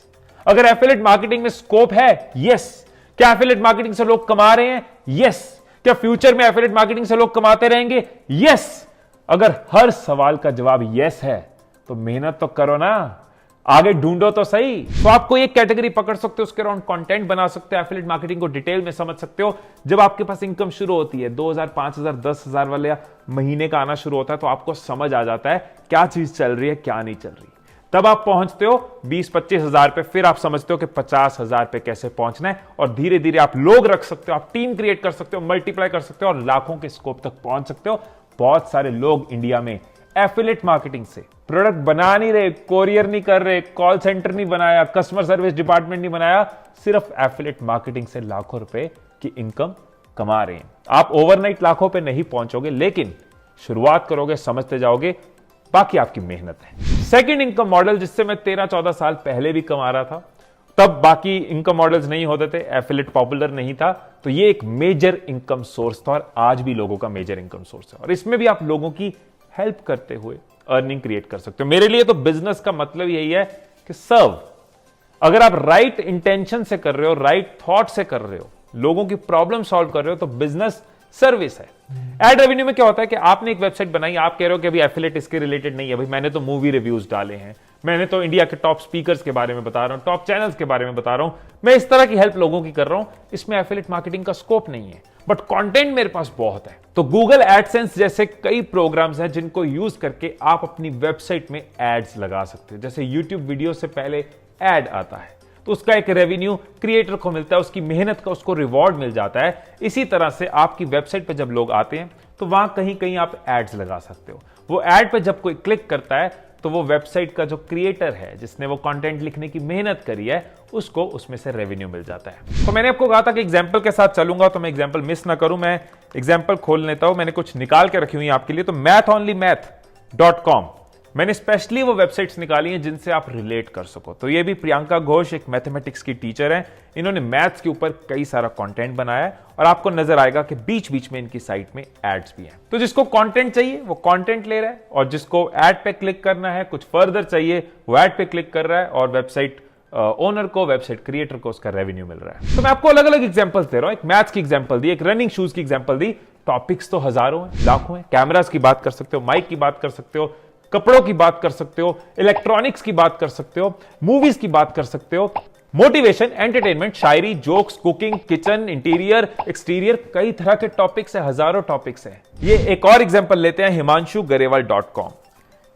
अगर एफिलिएट मार्केटिंग में स्कोप है? यस। क्या एफिलिएट मार्केटिंग से लोग कमा रहे हैं? यस। क्या फ्यूचर में एफिलिएट मार्केटिंग से लोग कमाते रहेंगे? यस। अगर हर सवाल का जवाब यस है तो मेहनत तो करो ना, आगे ढूंढो तो सही। तो आपको एक कैटेगरी पकड़ सकते हो, उसके अराउंड कंटेंट बना सकते हो, एफिलिएट मार्केटिंग को डिटेल में समझ सकते हो। जब आपके पास इनकम शुरू होती है 2000, 5000, 10,000 वाले महीने का आना शुरू होता है, तो आपको समझ आ जाता है क्या चीज चल रही है क्या नहीं चल रही। तब आप पहुंचते हो 20-25 हजार पे, फिर आप समझते हो कि 50,000 पे कैसे पहुंचना है, और धीरे धीरे आप लोग रख सकते हो, आप टीम क्रिएट कर सकते हो, मल्टीप्लाई कर सकते हो और लाखों के स्कोप तक पहुंच सकते हो। बहुत सारे लोग इंडिया में एफिलिएट मार्केटिंग से प्रोडक्ट बना नहीं रहे, कोरियर नहीं कर रहे, कॉल सेंटर नहीं बनाया, कस्टमर सर्विस डिपार्टमेंट नहीं बनाया, सिर्फ एफिलिएट मार्केटिंग से लाखों रुपए की इनकम कमा रहे हैं। आप ओवरनाइट लाखों पे नहीं पहुंचोगे, लेकिन शुरुआत करोगे, समझते जाओगे, बाकी आपकी मेहनत है। सेकंड इनकम मॉडल, जिससे मैं 13-14 साल पहले भी कमा रहा था, तब बाकी इनकम मॉडल्स नहीं होते थे, एफिलिएट पॉपुलर नहीं था, तो ये एक मेजर इनकम सोर्स था और आज भी लोगों का मेजर इनकम सोर्स है। और इसमें भी आप लोगों की हेल्प करते हुए अर्निंग क्रिएट कर सकते हो। मेरे लिए तो बिजनेस का मतलब यही है कि सर्व। अगर आप राइट इंटेंशन से कर रहे हो, राइट थॉट से कर रहे हो, लोगों की प्रॉब्लम सॉल्व कर रहे हो, तो बिजनेस सर्विस है। एड रेवेन्यू में क्या होता है कि आपने एक वेबसाइट बनाई, आप कह रहे हो कि अभी एफिलिएट इसके रिलेटेड नहीं है, भाई मैंने तो मूवी रिव्यूज डाले हैं, मैंने तो इंडिया के टॉप स्पीकर्स के बारे में बता रहा हूं, टॉप चैनल्स के बारे में बता रहा हूं, मैं इस तरह की हेल्प लोगों की कर रहा हूं, इसमें एफिलिएट मार्केटिंग का स्कोप नहीं है, बट कंटेंट मेरे पास बहुत है। तो गूगल एडसेंस जैसे कई प्रोग्राम्स हैं जिनको यूज करके आप अपनी वेबसाइट में एड्स लगा सकते हो। जैसे यूट्यूब वीडियो से पहले एड आता है तो उसका एक रेवेन्यू क्रिएटर को मिलता है, उसकी मेहनत का उसको रिवॉर्ड मिल जाता है। इसी तरह से आपकी वेबसाइट पे जब लोग आते हैं तो वहां कहीं कहीं आप एड्स लगा सकते हो। वो एड पे जब कोई क्लिक करता है तो वो वेबसाइट का जो क्रिएटर है, जिसने वो कंटेंट लिखने की मेहनत करी है, उसको उसमें से रेवेन्यू मिल जाता है। तो मैंने आपको कहा था कि एग्जांपल के साथ चलूंगा, तो मैं एग्जांपल मिस ना करूं। मैं एग्जांपल खोल लेता हूं, मैंने कुछ निकाल के रखी हुई आपके लिए। तो mathonlymath.com, मैंने स्पेशली वो वेबसाइट्स निकाली हैं जिनसे आप रिलेट कर सको। तो ये भी प्रियंका घोष एक मैथमेटिक्स की टीचर हैं, इन्होंने मैथ्स के ऊपर कई सारा कंटेंट बनाया है और आपको नजर आएगा कि बीच बीच में इनकी साइट में एड्स भी हैं। तो जिसको कंटेंट चाहिए वो कंटेंट ले रहा है, और जिसको एड पे क्लिक करना है, कुछ फर्दर चाहिए, वो एड पे क्लिक कर रहा है, और वेबसाइट ओनर को, वेबसाइट क्रिएटर को उसका रेवेन्यू मिल रहा है। तो मैं आपको अलग अलग एग्जांपल्स दे रहा हूं। एक मैथ्स की एग्जांपल दी, एक रनिंग शूज की एग्जांपल दी। टॉपिक्स तो हजारों हैं, लाखों हैं। कैमरास की बात कर सकते हो, माइक की बात कर सकते हो, कपड़ों की बात कर सकते हो, इलेक्ट्रॉनिक्स की बात कर सकते हो, मूवीज की बात कर सकते हो, मोटिवेशन, एंटरटेनमेंट, शायरी, jokes, cooking, kitchen, interior, exterior, कई तरह के टॉपिक्स है, हजारों टॉपिक्स हैं। ये एक और एग्जांपल लेते हैं, himanshugarewal.com।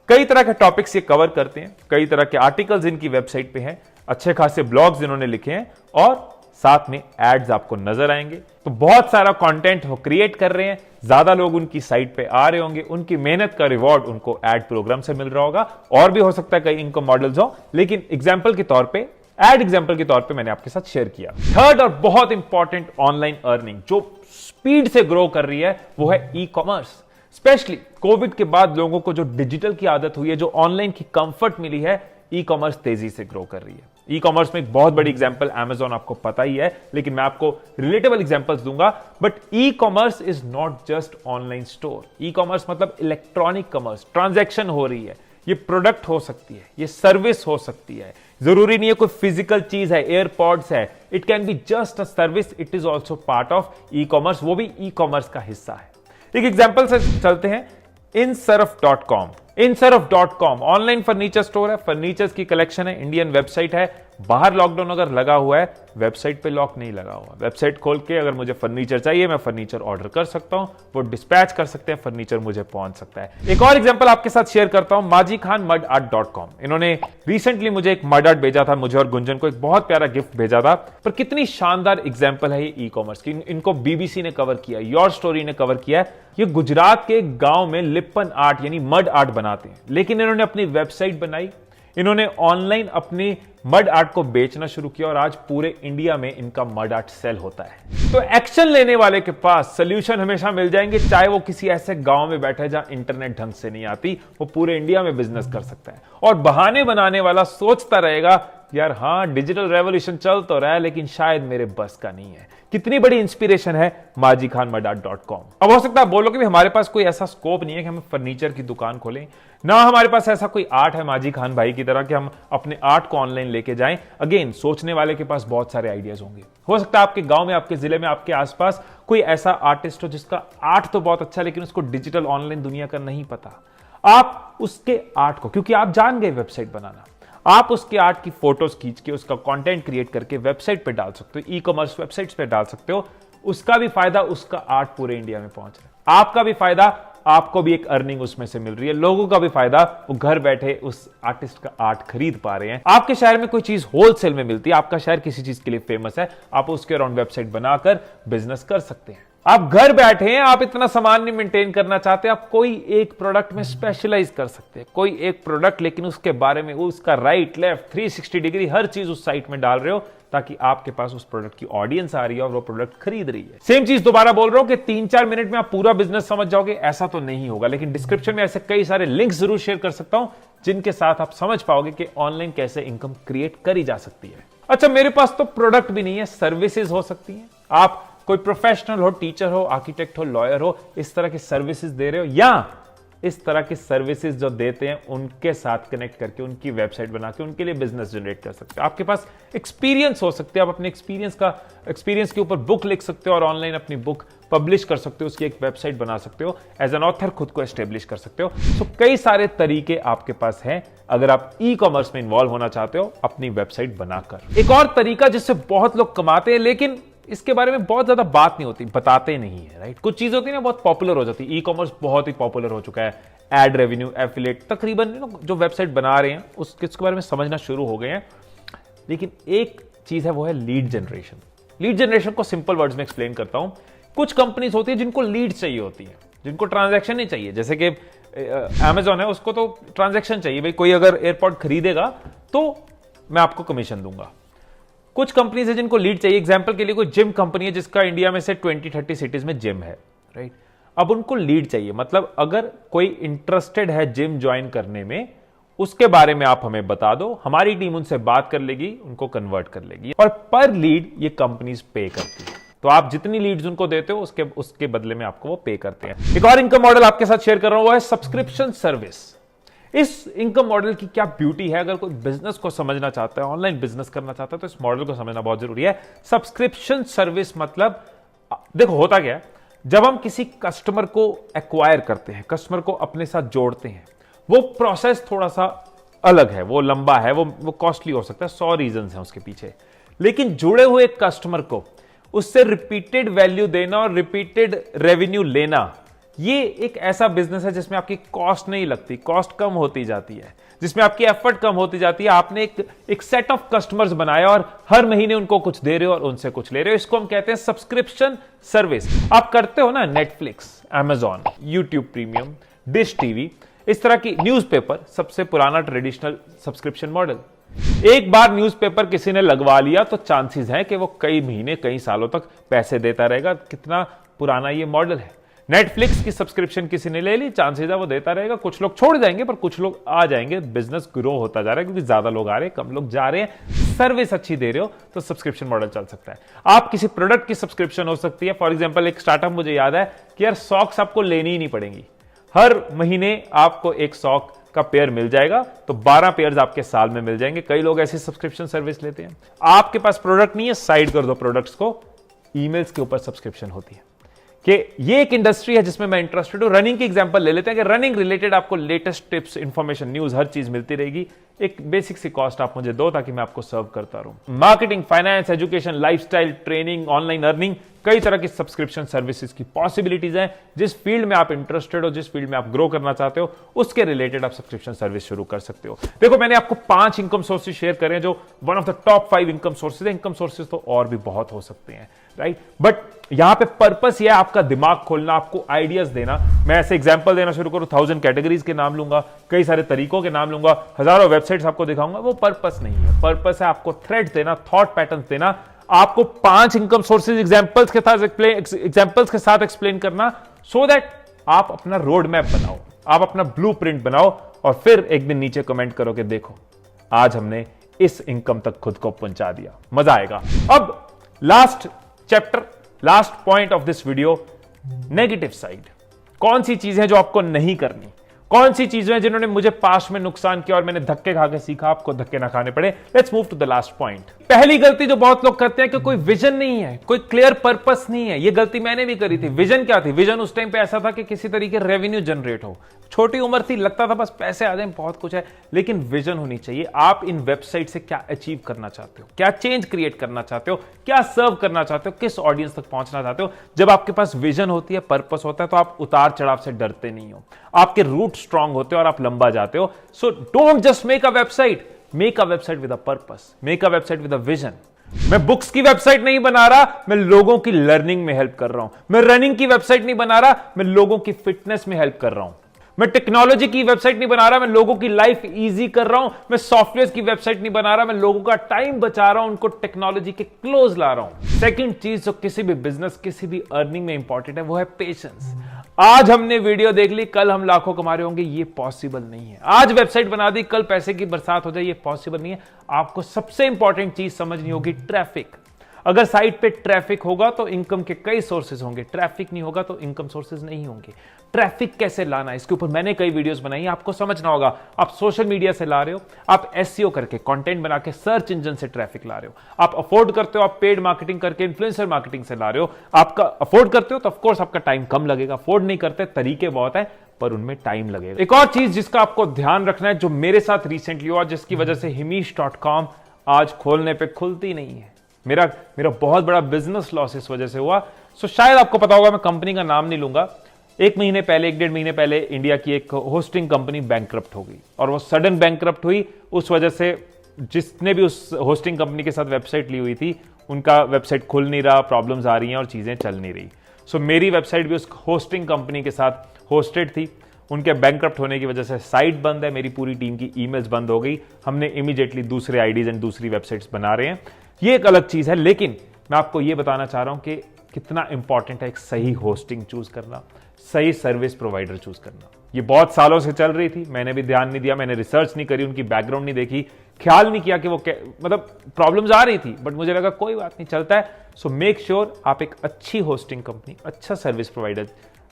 कई तरह के टॉपिक्स ये कवर करते हैं, कई तरह के आर्टिकल्स इनकी वेबसाइट पे हैं, अच्छे खासे ब्लॉग्स इन्होंने लिखे हैं, और साथ में एड्स आपको नजर आएंगे। तो बहुत सारा कंटेंट वो क्रिएट कर रहे हैं, ज्यादा लोग उनकी साइट पे आ रहे होंगे, उनकी मेहनत का रिवॉर्ड उनको एड प्रोग्राम से मिल रहा होगा। और भी हो सकता है कई इनकम मॉडल्स हो, लेकिन एग्जांपल के तौर पे, एड एग्जांपल के तौर पे मैंने आपके साथ शेयर किया। थर्ड और बहुत इंपॉर्टेंट ऑनलाइन अर्निंग जो स्पीड से ग्रो कर रही है, वो है ई कॉमर्स। स्पेशली कोविड के बाद लोगों को जो डिजिटल की आदत हुई है, जो ऑनलाइन की कंफर्ट मिली है, ई कॉमर्स तेजी से ग्रो कर रही है। ई कॉमर्स में एक बहुत बड़ी एग्जांपल Amazon आपको पता ही है, लेकिन मैं आपको रिलेटेबल एग्जांपल्स दूंगा। But e commerce is not just online store. E commerce मतलब इलेक्ट्रॉनिक कॉमर्स, ट्रांजैक्शन हो रही है, ये प्रोडक्ट हो सकती है, ये सर्विस हो सकती है, जरूरी नहीं है कोई फिजिकल चीज है, एयरपॉड्स है, it can be just a service, it is also part of e commerce, वो भी ई कॉमर्स का हिस्सा है। एक एग्जांपल से चलते हैं, insurf.com। insurf.com online furniture store है, फर्नीचर्स की कलेक्शन है, इंडियन वेबसाइट है, बाहर लॉकडाउन अगर लगा हुआ है, वेबसाइट पे लॉक नहीं लगा हुआ। वेबसाइट खोल के अगर मुझे फर्नीचर चाहिए, मैं फर्नीचर ऑर्डर कर सकता हूं, वो डिस्पैच कर सकते हैं, फर्नीचर मुझे पहुंच सकता है। एक और एग्जांपल आपके साथ शेयर करता हूं, majikhanmudart.com। इन्होंने रिसेंटली मुझे एक मड आर्ट भेजा था, मुझे और गुंजन को एक बहुत प्यारा गिफ्ट भेजा था। पर कितनी शानदार एग्जांपल है ये ई कॉमर्स की। इनको बीबीसी ने कवर किया, योर स्टोरी ने कवर किया। ये गुजरात के गांव में लिप्पन आर्ट यानी मड आर्ट बनाते हैं, लेकिन इन्होंने अपनी वेबसाइट बनाई, इन्होंने ऑनलाइन अपनी मड आर्ट को बेचना शुरू किया और आज पूरे इंडिया में इनका मड आर्ट सेल होता है। तो एक्शन लेने वाले के पास सोल्यूशन हमेशा मिल जाएंगे, चाहे वो किसी ऐसे गांव में बैठे जहां इंटरनेट ढंग से नहीं आती, वो पूरे इंडिया में बिजनेस कर सकता है। और बहाने बनाने वाला सोचता रहेगा यार हां डिजिटल रेवोल्यूशन चल तो रहा है, लेकिन शायद मेरे बस का नहीं है। कितनी बड़ी इंस्पिरेशन है majikhanmudart.com। अब हो सकता है बोलोगे भी हमारे पास कोई ऐसा स्कोप नहीं है कि हम फर्नीचर की दुकान खोलें, ना हमारे पास ऐसा कोई आर्ट है माजी खान भाई की तरह कि हम अपने आर्ट को ऑनलाइन लेके जाएं। अगेन, सोचने वाले के पास बहुत सारे आइडियाज होंगे। हो सकता है आपके गांव में, आपके जिले में, आपके आसपास कोई ऐसा आर्टिस्ट हो जिसका आर्ट तो बहुत अच्छा है, लेकिन उसको डिजिटल ऑनलाइन दुनिया का नहीं पता। आप उसके आर्ट को, क्योंकि आप जान गए वेबसाइट बनाना, आप उसके आर्ट की फोटोज खींच के उसका कंटेंट क्रिएट करके वेबसाइट पे डाल सकते हो, ई कॉमर्स वेबसाइट्स पे डाल सकते हो। उसका भी फायदा, उसका आर्ट पूरे इंडिया में पहुंच रहा है। आपका भी फायदा, आपको भी एक अर्निंग उसमें से मिल रही है। लोगों का भी फायदा, वो घर बैठे उस आर्टिस्ट का आर्ट खरीद पा रहे हैं। आपके शहर में कोई चीज होलसेल में मिलती है, आपका शहर किसी चीज के लिए फेमस है, आप उसके अराउंड वेबसाइट बनाकर बिजनेस कर सकते हैं। आप घर बैठे हैं, आप इतना सामान नहीं मेंटेन करना चाहते, आप कोई एक प्रोडक्ट में स्पेशलाइज कर सकते हैं, कोई एक प्रोडक्ट, लेकिन उसके बारे में उसका राइट लेफ्ट 360 डिग्री हर चीज उस साइट में डाल रहे हो, ताकि आपके पास उस प्रोडक्ट की ऑडियंस आ रही है और वो प्रोडक्ट खरीद रही है। सेम चीज दोबारा बोल रहा हूं कि 3-4 मिनट में आप पूरा बिजनेस समझ जाओगे, ऐसा तो नहीं होगा, लेकिन डिस्क्रिप्शन में ऐसे कई सारे लिंक्स जरूर शेयर कर सकता हूं जिनके साथ आप समझ पाओगे कि ऑनलाइन कैसे इनकम क्रिएट करी जा सकती है। अच्छा, मेरे पास तो प्रोडक्ट भी नहीं है, सर्विसेज हो सकती है। आप कोई प्रोफेशनल हो, टीचर हो, आर्किटेक्ट हो, लॉयर हो, इस तरह की सर्विसेज दे रहे हो, या इस तरह की सर्विसेज जो देते हैं उनके साथ कनेक्ट करके उनकी वेबसाइट बना के उनके लिए बिजनेस जनरेट कर सकते हो। आपके पास एक्सपीरियंस हो सकते हैं, आप अपने एक्सपीरियंस के ऊपर बुक लिख सकते हो और ऑनलाइन अपनी बुक पब्लिश कर सकते हो, उसकी एक वेबसाइट बना सकते हो, एज एन ऑथर खुद को एस्टेब्लिश कर सकते हो। तो कई सारे तरीके आपके पास हैं अगर आप ई कॉमर्स में इन्वॉल्व होना चाहते हो अपनी वेबसाइट बनाकर। एक और तरीका जिससे बहुत लोग कमाते हैं, लेकिन इसके बारे में बहुत ज्यादा बात नहीं होती, बताते नहीं है, राइट। कुछ चीज होती है ना बहुत पॉपुलर हो जाती है, ई कॉमर्स बहुत ही पॉपुलर हो चुका है, एड रेवेन्यू, एफिलिएट, तकरीबन जो वेबसाइट बना रहे हैं उसके बारे में समझना शुरू हो गए हैं। लेकिन एक चीज है, वो है लीड जनरेशन। लीड जनरेशन को सिंपल वर्ड्स में एक्सप्लेन करता हूं। कुछ कंपनीज होती है जिनको लीड चाहिए होती है, जिनको ट्रांजैक्शन नहीं चाहिए। जैसे कि अमेजॉन है, उसको तो ट्रांजैक्शन चाहिए, भाई कोई अगर एयरपोर्ट खरीदेगा तो मैं आपको कमीशन दूंगा। कुछ कंपनीज है जिनको लीड चाहिए। एग्जांपल के लिए कोई जिम कंपनी है जिसका इंडिया में से 20-30 सिटीज में जिम है, राइट। अब उनको लीड चाहिए, मतलब अगर कोई इंटरेस्टेड है जिम ज्वाइन करने में, उसके बारे में आप हमें बता दो, हमारी टीम उनसे बात कर लेगी, उनको कन्वर्ट कर लेगी, और पर लीड ये कंपनीज पे करती है। तो आप जितनी लीड्स उनको देते हो उसके बदले में आपको वो पे करते हैं। एक और इनकम मॉडल आपके साथ शेयर कर रहा हूं, वो है सब्सक्रिप्शन सर्विस। इस इनकम मॉडल की क्या ब्यूटी है, अगर कोई बिजनेस को समझना चाहता है, ऑनलाइन बिजनेस करना चाहता है, तो इस मॉडल को समझना बहुत जरूरी है। सब्सक्रिप्शन सर्विस मतलब, देखो होता क्या है, जब हम किसी कस्टमर को एक्वायर करते हैं, कस्टमर को अपने साथ जोड़ते हैं, वो प्रोसेस थोड़ा सा अलग है, वो लंबा है, वो कॉस्टली हो सकता है, 100 रीजन है उसके पीछे। लेकिन जुड़े हुए कस्टमर को उससे रिपीटेड वैल्यू देना और रिपीटेड रेवेन्यू लेना, ये एक ऐसा बिजनेस है जिसमें आपकी कॉस्ट नहीं लगती, कॉस्ट कम होती जाती है, जिसमें आपकी एफर्ट कम होती जाती है। आपने एक सेट ऑफ कस्टमर्स बनाया और हर महीने उनको कुछ दे रहे हो और उनसे कुछ ले रहे हो। इसको हम कहते हैं सब्सक्रिप्शन सर्विस। आप करते हो ना Netflix, Amazon, YouTube premium, dish TV, इस तरह की, न्यूज़पेपर सबसे पुराना ट्रेडिशनल सब्सक्रिप्शन मॉडल। एक बार न्यूज़पेपर किसी ने लगवा लिया तो चांसेस हैं कि वो कई महीने, कई सालों तक पैसे देता रहेगा। कितना पुराना ये मॉडल है। नेटफ्लिक्स की सब्सक्रिप्शन किसी ने ले ली, चांसेस है वो देता रहेगा। कुछ लोग छोड़ जाएंगे पर कुछ लोग आ जाएंगे, बिजनेस ग्रो होता जा रहा है क्योंकि ज्यादा लोग आ रहे हैं, कम लोग जा रहे हैं, सर्विस अच्छी दे रहे हो तो सब्सक्रिप्शन मॉडल चल सकता है। आप किसी प्रोडक्ट की सब्सक्रिप्शन हो सकती है। फॉर एग्जांपल एक स्टार्टअप मुझे याद है कि यार सॉक्स आपको लेनी ही नहीं पड़ेंगी, हर महीने आपको एक सॉक का पेयर मिल जाएगा, तो 12 पेयर्स आपके साल में मिल जाएंगे। कई लोग ऐसी सब्सक्रिप्शन सर्विस लेते हैं। आपके पास प्रोडक्ट नहीं है, साइड कर दो प्रोडक्ट्स को, ईमेल्स के ऊपर सब्सक्रिप्शन होती है। कि ये एक इंडस्ट्री है जिसमें मैं इंटरेस्टेड हूं। रनिंग की एग्जांपल ले लेते हैं कि रनिंग रिलेटेड आपको लेटेस्ट टिप्स, इंफॉर्मेशन, न्यूज, हर चीज मिलती रहेगी। एक बेसिक सी कॉस्ट आप मुझे दो ताकि मैं आपको सर्व करता रहूं। Marketing, finance, education, lifestyle, training, online earning, कई तरह की सब्सक्रिप्शन सर्विसेज की पॉसिबिलिटीज हैं। जिस फील्ड में आप इंटरेस्टेड हो, जिस फील्ड में आप ग्रो करना चाहते हो, उसके रिलेटेड आप सब्सक्रिप्शन सर्विस शुरू कर सकते हो। देखो, मैंने आपको 5 इनकम सोर्सेज शेयर करे जो one of the top 5 income sources है। इनकम सोर्सेज तो और भी बहुत हो सकते हैं, राइट? बट यहां पे पर्पस यह है आपका दिमाग खोलना, आपको आइडियाज देना। मैं ऐसे एग्जांपल देना शुरू करूं, 1000 कैटेगरीज के नाम लूंगा, कई सारे तरीकों के नाम लूंगा, हजारों वेबसाइट्स आपको दिखाऊंगा। वो पर्पस नहीं है। पर्पस है आपको थ्रेड देना, थॉट पैटर्न देना, आपको 5 इनकम सोर्सेज एग्जांपल्स के साथ एक्सप्लेन करना, सो दैट आप अपना रोड मैप बनाओ, आप अपना ब्लूप्रिंट बनाओ, और फिर एक दिन नीचे कमेंट करो कि देखो आज हमने इस इनकम तक खुद को पहुंचा दिया। मजा आएगा। अब last chapter, last point of this video, negative side. कौन सी चीजें जो आपको नहीं करनी, कौन सी चीजें जिन्होंने मुझे पास्ट में नुकसान किया और मैंने धक्के खा के सीखा, आपको धक्के ना खाने पड़े। Let's move to the last point. पहली गलती जो बहुत लोग करते हैं कि कोई विजन नहीं है, कोई क्लियर पर्पस नहीं है। ये गलती मैंने भी करी थी। विजन क्या थी? विजन उस टाइम पे ऐसा था कि किसी तरीके रेवेन्यू जनरेट हो। छोटी उम्र थी, लगता था बस पैसे आ जाए, बहुत कुछ है, लेकिन विजन होनी चाहिए। आप इन वेबसाइट से क्या अचीव करना चाहते हो, क्या चेंज क्रिएट करना चाहते हो, क्या सर्व करना चाहते हो, किस ऑडियंस तक पहुंचना चाहते हो। जब आपके पास विजन होती है, पर्पस होता है, तो आप उतार चढ़ाव से डरते नहीं हो, आपके रूट स्ट्रांग होते हो और आप लंबा जाते हो। So don't just make a website, make a website with a purpose, make a website with a vision. मैं बुक्स की वेबसाइट नहीं बना रहा, मैं लोगों की लर्निंग में हेल्प कर रहा हूं। मैं रनिंग की वेबसाइट नहीं बना रहा, मैं लोगों की फिटनेस में हेल्प कर रहा हूं। मैं टेक्नोलॉजी की वेबसाइट नहीं बना रहा, मैं लोगों की लाइफ इजी कर रहा हूं। मैं सॉफ्टवेयर की वेबसाइट नहीं बना रहा, मैं लोगों का टाइम बचा रहा हूं, उनको टेक्नोलॉजी के क्लोज ला रहा हूं। सेकंड चीज जो किसी भी बिजनेस, किसी भी अर्निंग में इंपॉर्टेंट है, वो है पेशेंस। आज हमने वीडियो देख ली, कल हम लाखों कमा रहे होंगे, ये पॉसिबल नहीं है। आज वेबसाइट बना दी, कल पैसे की बरसात हो जाए, ये पॉसिबल नहीं है। आपको सबसे इंपॉर्टेंट चीज समझनी होगी, ट्रैफिक। अगर साइट पे ट्रैफिक होगा तो इनकम के कई सोर्सेज होंगे, ट्रैफिक नहीं होगा तो इनकम सोर्सेज नहीं होंगे। ट्रैफिक कैसे लाना, इसके ऊपर मैंने कई वीडियोस बनाई, आपको समझना होगा। आप सोशल मीडिया से ला रहे हो, आप एसईओ करके, कंटेंट बना के सर्च इंजन से ट्रैफिक ला रहे हो, आप अफोर्ड करते हो, आप पेड मार्केटिंग करके इन्फ्लुएंसर मार्केटिंग से ला रहे हो। आपका अफोर्ड करते हो तो ऑफकोर्स आपका टाइम कम लगेगा, अफोर्ड नहीं करते, तरीके बहुत है पर उनमें टाइम लगेगा। एक और चीज जिसका आपको ध्यान रखना है, जो मेरे साथ रिसेंटली हुआ, जिसकी वजह से himesh.com आज खोलने पे खुलती नहीं है। मेरा बहुत बड़ा बिजनेस लॉस इस वजह से हुआ। सो शायद आपको पता होगा, मैं कंपनी का नाम नहीं लूंगा। 1 महीने पहले, 1 डेढ़ महीने पहले इंडिया की एक होस्टिंग कंपनी बैंकरप्ट हो गई, और वो सडन बैंकरप्ट हुई। उस वजह से जिसने भी उस होस्टिंग कंपनी के साथ वेबसाइट ली हुई थी, उनका वेबसाइट खुल नहीं रहा, प्रॉब्लम्स आ रही हैं और चीजें चल नहीं रही। सो मेरी वेबसाइट भी उस होस्टिंग कंपनी के साथ होस्टेड थी। उनके बैंकरप्ट होने की वजह से साइट बंद है, मेरी पूरी टीम की ईमेल्स बंद हो गई। हमने इमीडिएटली दूसरे आईडीज एंड दूसरी वेबसाइट्स बना रहे हैं। ये एक अलग चीज है, लेकिन मैं आपको ये बताना चाह रहा हूं कि कितना इंपॉर्टेंट है एक सही होस्टिंग चूज करना, सही सर्विस प्रोवाइडर चूज करना। ये बहुत सालों से चल रही थी, मैंने भी ध्यान नहीं दिया, मैंने रिसर्च नहीं करी, उनकी बैकग्राउंड नहीं देखी, ख्याल नहीं किया कि वो मतलब प्रॉब्लम्स आ रही थी, बट मुझे लगा कोई बात नहीं, चलता है। सो मेक श्योर आप एक अच्छी होस्टिंग कंपनी, अच्छा सर्विस प्रोवाइडर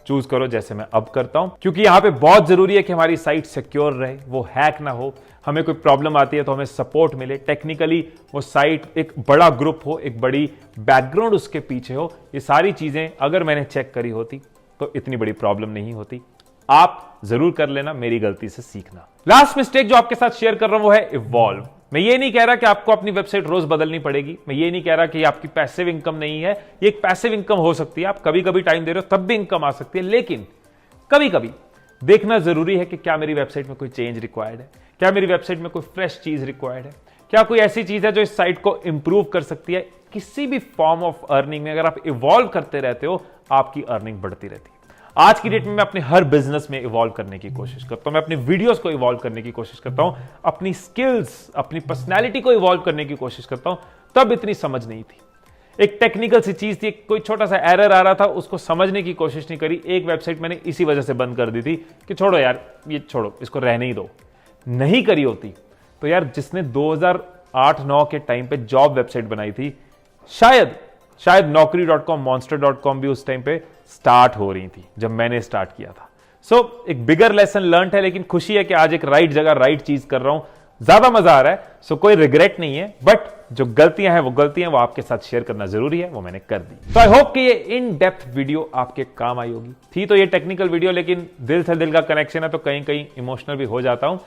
चूज करो, जैसे मैं अब करता हूं, क्योंकि यहां पे बहुत जरूरी है कि हमारी साइट सिक्योर रहे, वो हैक ना हो। हमें कोई प्रॉब्लम आती है तो हमें सपोर्ट मिले, टेक्निकली वो साइट एक बड़ा ग्रुप हो, एक बड़ी बैकग्राउंड उसके पीछे हो। ये सारी चीजें अगर मैंने चेक करी होती तो इतनी बड़ी प्रॉब्लम नहीं होती। आप जरूर कर लेना, मेरी गलती से सीखना। लास्ट मिस्टेक जो आपके साथ शेयर कर रहा हूं वो है इवॉल्व। मैं ये नहीं कह रहा कि आपको अपनी वेबसाइट रोज बदलनी पड़ेगी, मैं ये नहीं कह रहा कि आपकी पैसिव इनकम नहीं है। ये एक पैसिव इनकम हो सकती है, आप कभी कभी टाइम दे रहे हो तब भी इनकम आ सकती है, लेकिन कभी कभी देखना जरूरी है कि क्या मेरी वेबसाइट में कोई चेंज रिक्वायर्ड है, क्या मेरी वेबसाइट में कोई फ्रेश चीज रिक्वायर्ड है, क्या कोई ऐसी चीज है जो इस साइट को इंप्रूव कर सकती है। किसी भी फॉर्म ऑफ अर्निंग में अगर आप इवॉल्व करते रहते हो, आपकी अर्निंग बढ़ती रहती है। आज की डेट में मैं अपने हर बिजनेस में इवॉल्व करने की कोशिश करता हूं, मैं अपने वीडियोस को इवॉल्व करने की कोशिश करता हूं, अपनी स्किल्स, अपनी पर्सनैलिटी को इवॉल्व करने की कोशिश करता हूं। तब इतनी समझ नहीं थी, एक टेक्निकल सी चीज थी, कोई छोटा सा एरर आ रहा था, उसको समझने की कोशिश नहीं करी। एक वेबसाइट मैंने इसी वजह से बंद कर दी थी कि छोड़ो यार, ये छोड़ो, इसको रहने ही दो। नहीं करी होती तो यार, जिसने 2008-9 के टाइम पे जॉब वेबसाइट बनाई थी, शायद naukri.com, monster.com भी उस टाइम पे स्टार्ट हो रही थी जब मैंने स्टार्ट किया था। सो एक बिगर लेसन लर्न है, लेकिन खुशी है कि आज एक राइट जगह राइट चीज कर रहा हूं, ज्यादा मजा आ रहा है। सो कोई रिग्रेट नहीं है, बट जो गलतियां हैं वो आपके साथ शेयर करना जरूरी है, वो मैंने कर दी। तो आई होप कि ये इन डेप्थ वीडियो आपके काम आई होगी। थी तो ये टेक्निकल वीडियो, लेकिन दिल से दिल का कनेक्शन है तो कहीं कहीं इमोशनल भी हो जाता हूं।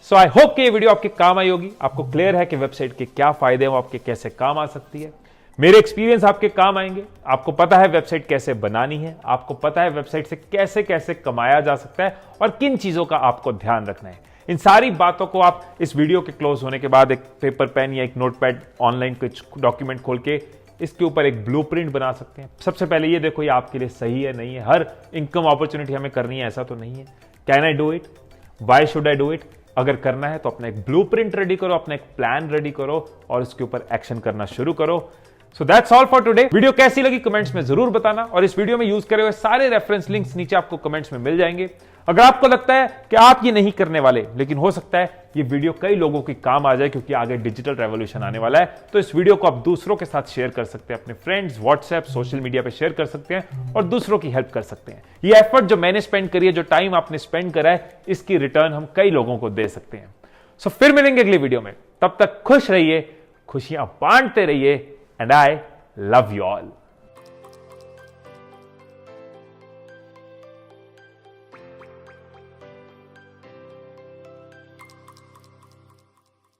सो आई होप कि ये वीडियो आपके काम आई होगी, आपको क्लियर है कि वेबसाइट के क्या फायदे हैं, वो आपके कैसे काम आ सकती है। मेरे एक्सपीरियंस आपके काम आएंगे, आपको पता है वेबसाइट कैसे बनानी है, आपको पता है वेबसाइट से कैसे कैसे कमाया जा सकता है और किन चीजों का आपको ध्यान रखना है। इन सारी बातों को आप इस वीडियो के क्लोज होने के बाद एक पेपर पेन या एक नोटपैड ऑनलाइन कुछ डॉक्यूमेंट खोल के इसके ऊपर एक ब्लूप्रिंट बना सकते हैं। सबसे पहले ये देखो ये आपके लिए सही है नहीं है, हर इनकम अपॉर्चुनिटी हमें करनी है ऐसा तो नहीं है। Can I do it, why should I do it? अगर करना है तो अपना एक ब्लूप्रिंट रेडी करो, अपना एक प्लान रेडी करो और इसके ऊपर एक्शन करना शुरू करो। So that's all for today. Video कैसी लगी कमेंट्स में जरूर बताना और इस वीडियो में यूज करे हुए सारे रेफरेंस लिंक्स नीचे आपको कमेंट्स में मिल जाएंगे। अगर आपको लगता है कि आप ये नहीं करने वाले, लेकिन हो सकता है ये वीडियो कई लोगों के काम आ जाए क्योंकि आगे डिजिटल रेवोल्यूशन आने वाला है, तो इस वीडियो को आप दूसरों के साथ शेयर कर सकते हैं, अपने फ्रेंड्स, व्हाट्सएप, सोशल मीडिया पे शेयर कर सकते हैं और दूसरों की हेल्प कर सकते हैं। ये एफर्ट जो मैंने स्पेंड करी है, जो टाइम आपने स्पेंड करा है, इसकी रिटर्न हम कई लोगों को दे सकते हैं। सो फिर मिलेंगे अगली वीडियो में, तब तक खुश रहिए, खुशियां बांटते रहिए and I love you all.